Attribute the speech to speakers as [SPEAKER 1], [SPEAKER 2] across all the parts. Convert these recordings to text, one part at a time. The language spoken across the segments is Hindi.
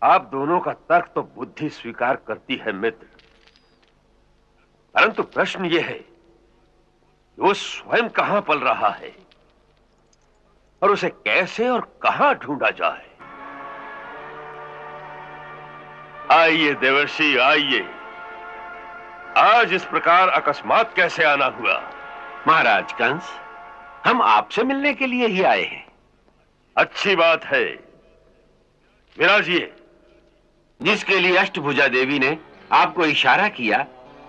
[SPEAKER 1] आप दोनों का तर्क तो बुद्धि स्वीकार करती है मित्र, परंतु प्रश्न यह है वो स्वयं कहां पल रहा है और उसे कैसे और कहां ढूंढा जाए। आइए देवर्षि आइए, आज इस प्रकार अकस्मात कैसे आना हुआ?
[SPEAKER 2] महाराज कंस, हम आपसे मिलने के लिए ही आए हैं।
[SPEAKER 1] अच्छी बात है, विराजिए।
[SPEAKER 2] जिसके लिए अष्टभुजा देवी ने आपको इशारा किया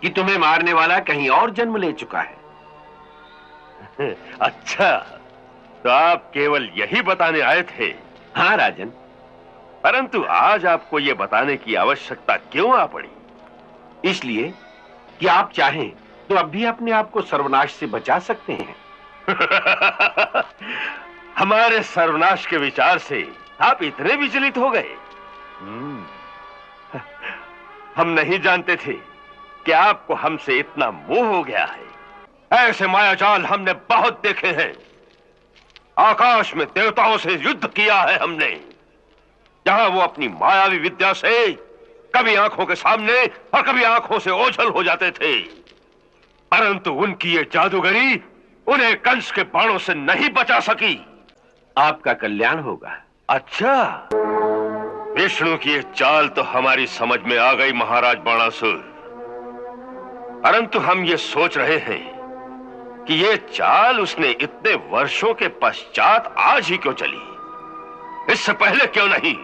[SPEAKER 2] कि तुम्हें मारने वाला कहीं और जन्म ले चुका है।
[SPEAKER 1] अच्छा, तो आप केवल यही बताने आए थे?
[SPEAKER 2] हाँ राजन।
[SPEAKER 1] परंतु आज आपको यह बताने की आवश्यकता क्यों आ पड़ी?
[SPEAKER 2] इसलिए कि आप चाहें तो अब भी अपने आप को सर्वनाश से बचा सकते हैं।
[SPEAKER 1] हमारे सर्वनाश के विचार से आप इतने विचलित हो गए? हम नहीं जानते थे कि आपको हमसे इतना मोह हो गया है। ऐसे मायाजाल हमने बहुत देखे हैं। आकाश में देवताओं से युद्ध किया है हमने, जहां वो अपनी मायावी विद्या से कभी आंखों के सामने और कभी आंखों से ओझल हो जाते थे, परंतु उनकी ये जादूगरी उन्हें कंस के बाणों से नहीं बचा सकी।
[SPEAKER 2] आपका कल्याण होगा।
[SPEAKER 1] अच्छा, विष्णु की ये चाल तो हमारी समझ में आ गई महाराज बाणासुर, परंतु हम ये सोच रहे हैं कि ये चाल उसने इतने वर्षों के पश्चात आज ही क्यों चली, इससे पहले क्यों नहीं?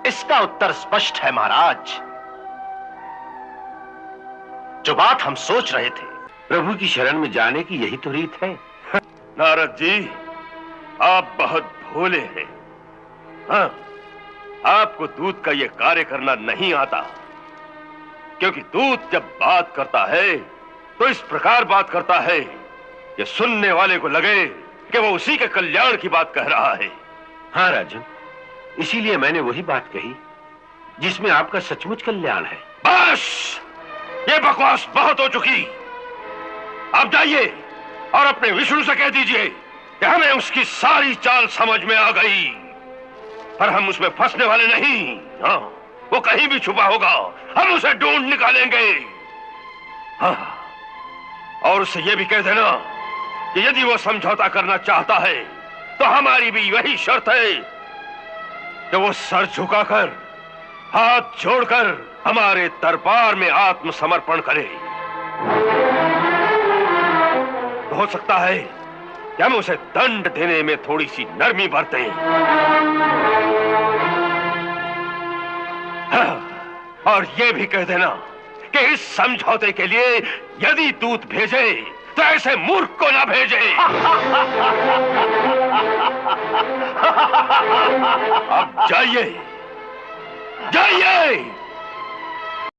[SPEAKER 3] इसका उत्तर स्पष्ट है महाराज। जो बात हम सोच रहे थे,
[SPEAKER 2] प्रभु की शरण में जाने की यही तो रीत है।
[SPEAKER 1] नारद जी, आप बहुत भोले हैं। हाँ, आपको दूत का यह कार्य करना नहीं आता, क्योंकि दूत जब बात करता है तो इस प्रकार बात करता है कि सुनने वाले को लगे कि वो उसी के कल्याण की बात कह रहा है।
[SPEAKER 2] हाँ राजन, इसीलिए मैंने वही बात कही जिसमें आपका सचमुच कल्याण है।
[SPEAKER 1] बस, ये बकवास बहुत हो चुकी। आप जाइए और अपने विष्णु से कह दीजिए कि हमें उसकी सारी चाल समझ में आ गई, पर हम उसमें फंसने वाले नहीं। हाँ, वो कहीं भी छुपा होगा, हम उसे ढूंढ निकालेंगे। हाँ, और उससे ये भी कह देना कि यदि वो समझौता करना चाहता है तो हमारी भी वही शर्त है कि वो सर झुकाकर, हाथ जोड़कर हमारे दरबार में आत्मसमर्पण करे। तो हो सकता है कि हम उसे दंड देने में थोड़ी सी नरमी बरतें। और ये भी कह देना कि इस समझौते के लिए यदि दूत भेजे तो ऐसे मूर्ख को ना भेजे। अब जाइए, जाइए।